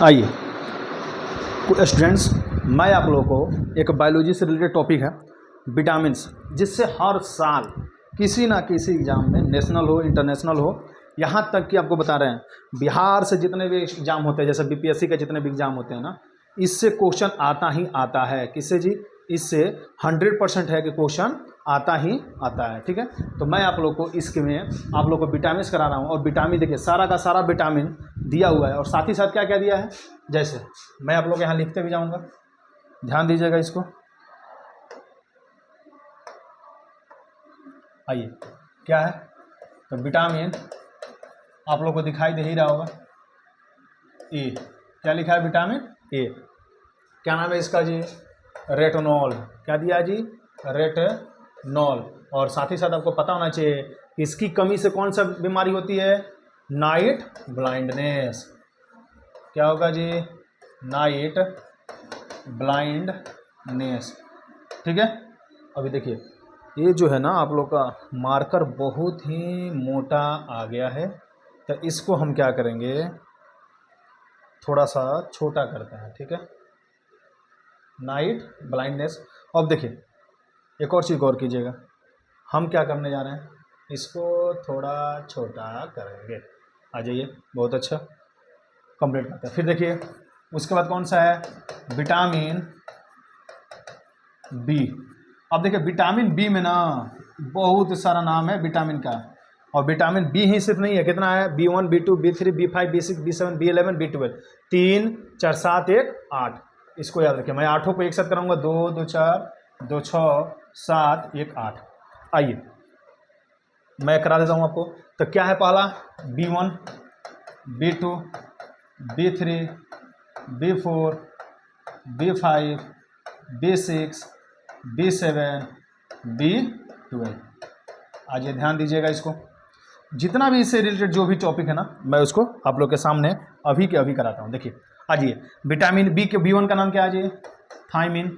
आइए स्टूडेंट्स, मैं आप लोगों को एक बायोलॉजी से रिलेटेड टॉपिक है विटामिन्स, जिससे हर साल किसी ना किसी एग्ज़ाम में, नेशनल हो इंटरनेशनल हो, यहाँ तक कि आपको बता रहे हैं बिहार से जितने भी एग्ज़ाम होते हैं, जैसे बीपीएससी के जितने भी एग्ज़ाम होते हैं ना, इससे क्वेश्चन आता ही आता है। किससे जी? इससे 100% है कि क्वेश्चन आता ही आता है। ठीक है, तो मैं आप लोग को इसके में आप लोग को विटामिन करा रहा हूँ। और विटामिन देखिए, सारा का सारा विटामिन दिया हुआ है, और साथ ही साथ क्या क्या दिया है, जैसे मैं आप लोग यहाँ लिखते भी जाऊँगा, ध्यान दीजिएगा इसको। आइए, क्या है, तो विटामिन आप लोग को दिखाई दे ही रहा होगा, ए। क्या लिखा है? Vitamin A. क्या नाम है इसका जी? रेटिनॉल। क्या दिया जी? रेटिनॉल। और साथ ही साथ आपको पता होना चाहिए कि इसकी कमी से कौन सा बीमारी होती है? Night blindness. क्या होगा जी? Night blindness. ठीक है, अभी देखिए ये जो है ना आप लोग का मार्कर बहुत ही मोटा आ गया है, तो इसको हम क्या करेंगे, थोड़ा सा छोटा करते हैं। ठीक है, नाइट ब्लाइंडनेस। अब देखिए एक और चीज़ गौर कीजिएगा, हम क्या करने जा रहे हैं, इसको थोड़ा छोटा करेंगे। आ जाइए, बहुत अच्छा, कंप्लीट करते हैं। फिर देखिए उसके बाद कौन सा है? Vitamin B. अब देखिए विटामिन बी में ना बहुत सारा नाम है विटामिन का, और विटामिन बी ही सिर्फ नहीं है, कितना है? B1 B2 B3 B5 B6 B7 B11 B12, 3 4 7 1 8। इसको याद रखिए, मैं आठों को एक साथ कराऊंगा, 2 2 4 2 6 7 1 8। आइए मैं करा देता हूँ आपको। तो क्या है पहला? B1 B2 B3 B4 B5 B6 B7 B12। आज ये ध्यान दीजिएगा इसको, जितना भी इससे रिलेटेड जो भी टॉपिक है ना, मैं उसको आप लोग के सामने अभी के अभी कराता हूँ। देखिए आज ये विटामिन बी के B1 का नाम क्या है जी? थायमिन।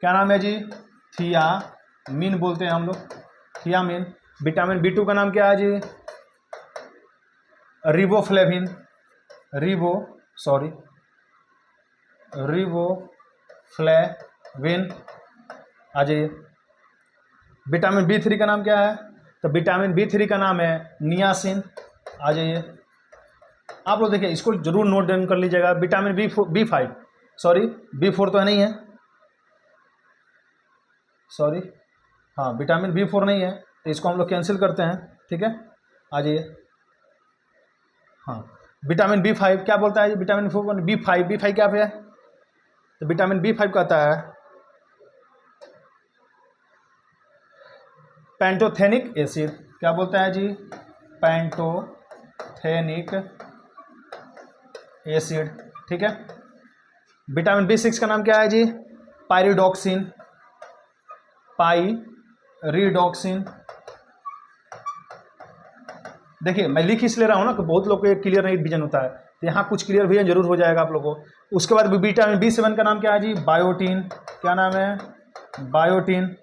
क्या नाम है जी? थियामिन बोलते हैं हम लोग, थियामिन। विटामिन B2 का नाम क्या है जी? रिबोफ्लेविन। रिबोफ्लेविन। आ जाइए। विटामिन B3 का नाम क्या है? तो विटामिन B3 का नाम है नियासिन। आ जाइए, आप लोग देखिए इसको जरूर नोट डाउन कर लीजिएगा। विटामिन B5, सॉरी B4 तो नहीं है, सॉरी, हाँ विटामिन B4 नहीं है, तो इसको हम लोग कैंसिल करते हैं। ठीक है, आ जाइए। हाँ, विटामिन B5 क्या बोलता है? विटामिन B5 क्या है? तो विटामिन B5 कहता है पेंटोथेनिक एसिड। क्या बोलता है जी? Pantothenic acid. ठीक है, विटामिन B6 का नाम क्या है जी? पायरिडॉक्सिन। पायरिडॉक्सिन। देखिए मैं लिख इसलिए रहा हूँ ना कि बहुत लोग को क्लियर नहीं विजन होता है, तो यहाँ कुछ क्लियर विजन जरूर हो जाएगा आप लोगों को। उसके बाद विटामिन B7 का नाम क्या है जी? बायोटीन। क्या नाम है? बायोटीन।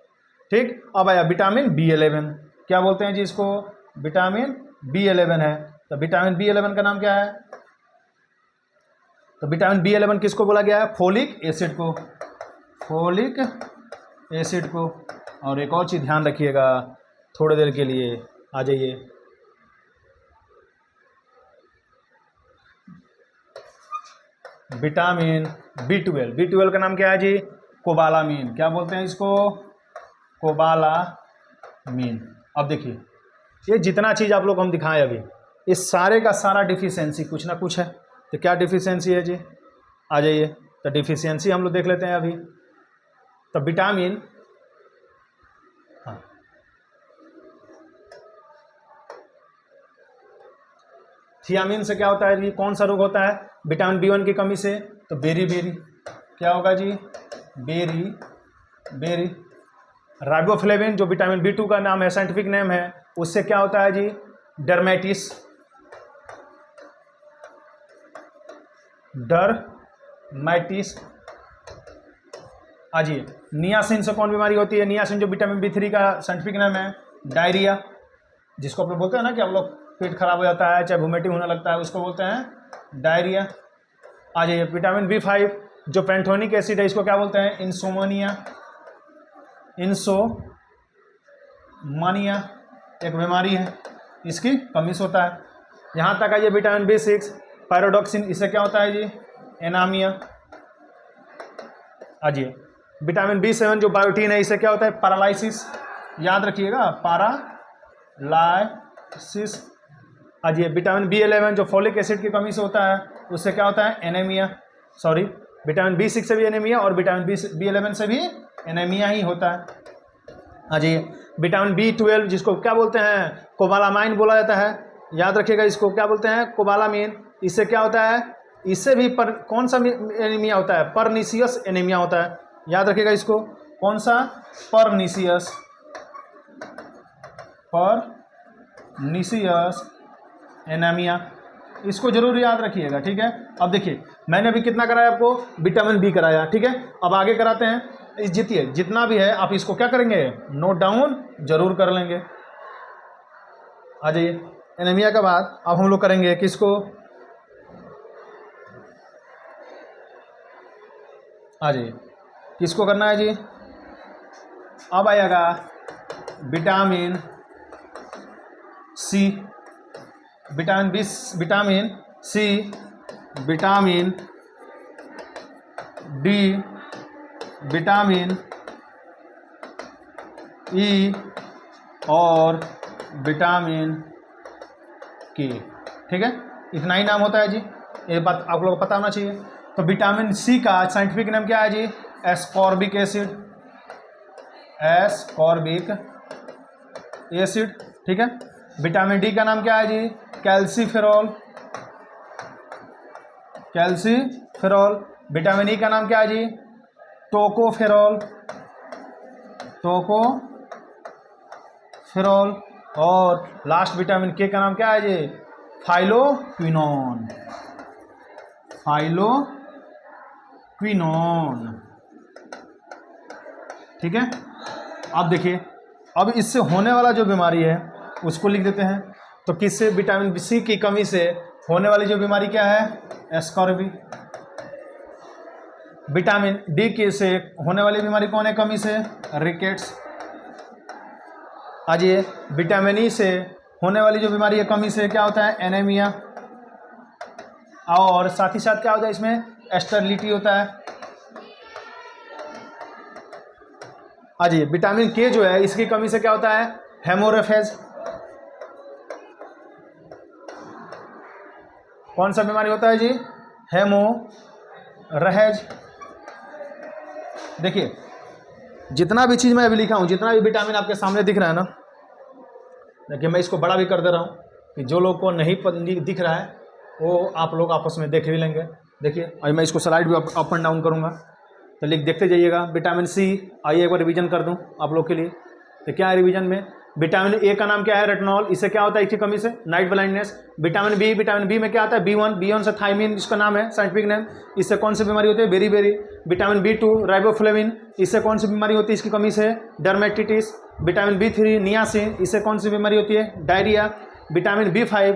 ठीक, अब आया विटामिन B11। क्या बोलते हैं जी इसको? विटामिन B11 है। तो विटामिन B11 का नाम क्या है? तो विटामिन B11 किसको बोला गया है? फोलिक एसिड को, फोलिक एसिड को। और एक और चीज़ ध्यान रखिएगा थोड़ी देर के लिए, आ जाइए। विटामिन B12 का नाम क्या है जी? कोबालामीन। क्या बोलते हैं इसको? कोबालामीन। अब देखिए ये जितना चीज़ आप लोग हम दिखाएं अभी, इस सारे का सारा डिफिशियंसी कुछ ना कुछ है। तो क्या डिफिशियंसी है जी? आ जाइए, तो डिफिशियंसी हम लोग देख लेते हैं अभी। तो विटामिन, हाँ, थियामिन से क्या होता है जी? कौन सा रोग होता है विटामिन B1 की कमी से? तो बेरी। क्या होगा जी? बेरी। राइबोफ्लेविन जो विटामिन B2 का नाम है, साइंटिफिक नेम है, उससे क्या होता है जी? डर्मेटिस। डरमैटिस। आजिए, नियासिन से कौन बीमारी होती है? नियासिन जो विटामिन B3 का साइंटिफिक नेम है, डायरिया। जिसको आप लोग बोलते हैं ना कि हम लोग पेट खराब हो जाता है, चाहे वोमिटिंग होने लगता है, उसको बोलते हैं डायरिया। आ जाइए विटामिन B5 जो पेंटोनिक एसिड है इसको क्या बोलते हैं, इंसोमनिया, इंसोमानिया एक बीमारी है, इसकी कमी से होता है। यहाँ तक आइए विटामिन B6 पैरोडॉक्सिन, इससे क्या होता है जी, एनामिया। आइए विटामिन B7 जो बायोटीन है इससे क्या होता है, पैरालिसिस, याद रखिएगा पैरालाइसिस। आइए विटामिन B11 जो फोलिक एसिड की कमी से होता है उससे क्या होता है, एनीमिया। सॉरी विटामिन B6 से भी एनीमिया और विटामिन B11 से भी एनीमिया ही होता है। हाँ जी विटामिन B12 जिसको क्या बोलते हैं, कोबालामाइन बोला जाता है, याद रखिएगा इसको क्या बोलते हैं, कोबालामीन। इससे क्या होता है, इससे भी कौन सा एनीमिया होता है, परनीसियस एनीमिया होता है, याद रखिएगा इसको, कौन सा, परनीसियस एनीमिया, इसको जरूर याद रखिएगा। ठीक है, अब देखिए मैंने अभी कितना कराया आपको, विटामिन बी कराया। ठीक है, अब आगे कराते हैं, इस जीतिए जितना भी है आप इसको क्या करेंगे, नोट डाउन जरूर कर लेंगे। आ जाइए एनीमिया के बाद अब हम लोग करेंगे किसको, आ जाइए किसको करना है जी, अब आएगा vitamin C, vitamin C, vitamin D, vitamin E और विटामिन के। ठीक है, इतना ही नाम होता है जी, ये बात आप लोगों को पता होना चाहिए। तो विटामिन सी का साइंटिफिक नाम क्या है जी, एस्कॉर्बिक एसिड, एस्कॉर्बिक एसिड। ठीक है, विटामिन डी का नाम क्या है जी, कैल्सीफेरॉल, कैल्सीफेरॉल। विटामिन ई का नाम क्या है जी, टोकोफेरॉल, टोकोफेरॉल। और लास्ट विटामिन के का नाम क्या है जी, फाइलोक्विनोन, फाइलोक्विनोन। ठीक है, अब देखिए अब इससे होने वाला जो बीमारी है उसको लिख देते हैं। तो किससे, विटामिन सी की कमी से होने वाली जो बीमारी क्या है, एस्कॉर्बी। विटामिन डी के से होने वाली बीमारी कौन है, कमी से, रिकेट्स। आज ये विटामिन ई से होने वाली जो बीमारी है कमी से क्या होता है, एनीमिया। और साथ ही साथ क्या होता है इसमें, स्टेरिलिटी होता है। आज ये विटामिन के जो है इसकी कमी से क्या होता है, हेमोरेफेज। कौन सा बीमारी होता है जी, हेमोरेज। देखिए जितना भी चीज़ मैं अभी लिखा हूँ, जितना भी विटामिन आपके सामने दिख रहा है ना, देखिए मैं इसको बड़ा भी कर दे रहा हूँ कि जो लोग को नहीं दिख रहा है वो आप लोग आपस में देख भी लेंगे। देखिए और मैं इसको स्लाइड भी अप एंड डाउन करूँगा, तो लिख देखते जाइएगा। विटामिन सी, आइए एक बार रिवीजन कर दूँ आप लोग के लिए। तो क्या है रिवीजन में, विटामिन ए का नाम क्या है, रेटिनॉल। इससे क्या होता है, इसकी कमी से नाइट ब्लाइंडनेस। विटामिन बी में क्या आता है, B1 से थायमिन इसका नाम है साइंटिफिक नेम। इससे कौन सी बीमारी होती है, बेरी। विटामिन B2 राइबोफ्लेविन, इससे कौन सी बीमारी होती है, इसकी कमी से डर्मेटिटिस। विटामिन B3 नियासिन, इससे कौन सी बीमारी होती है, डायरिया। विटामिन B5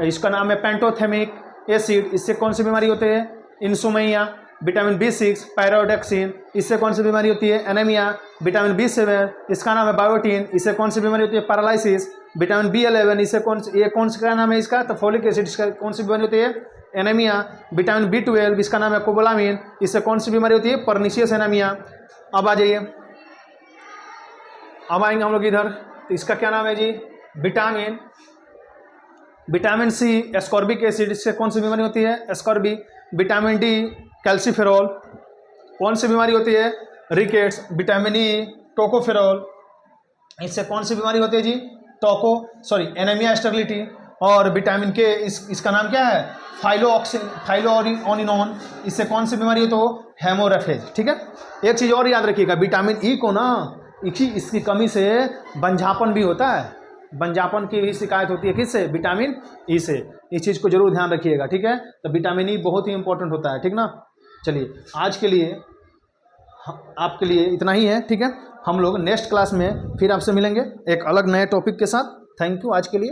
इसका नाम है पेंटोथेमिक एसिड, इससे कौन सी बीमारी होती है, इंसोमिया। विटामिन B6 पैरोडक्सिन, इससे कौन सी बीमारी होती है, एनीमिया। विटामिन B7 इसका नाम है बायोटीन, इससे कौन सी बीमारी होती है, पैरालिसिस। विटामिन B11 इससे कौन सा नाम है इसका, तो फोलिक एसिड, इसका कौन सी बीमारी होती है, एनीमिया। विटामिन B12 इसका नाम है कोबालामिन, इससे कौन सी बीमारी होती है, परनीसियस एनीमिया। अब आ जाइए, अब आएंगे हम लोग इधर, तो इसका क्या नाम है जी, विटामिन सी एस्कॉर्बिक एसिड, इससे कौन सी बीमारी होती है, एस्कॉर्बी। विटामिन डी कैल्सीफेरॉल, कौन सी बीमारी होती है, रिकेट्स। विटामिन ई टोकोफेरॉल, इससे कौन सी बीमारी होती है जी, एनीमिया, स्टेरिलिटी। और विटामिन के इसका नाम क्या है, फाइलोओनिनोन, इससे कौन सी बीमारी हो, तो हेमोरेफेज। ठीक है, एक चीज़ और याद रखिएगा, विटामिन ई को ना इसकी कमी से बंझापन भी होता है, बंझापन की भी शिकायत होती है, किससे, विटामिन ई से। इस चीज़ को जरूर ध्यान रखिएगा। ठीक है, तो विटामिन ई बहुत ही इंपॉर्टेंट होता है। ठीक ना, चलिए आज के लिए आपके लिए इतना ही है। ठीक है, हम लोग नेक्स्ट क्लास में फिर आपसे मिलेंगे एक अलग नए टॉपिक के साथ। थैंक यू आज के लिए।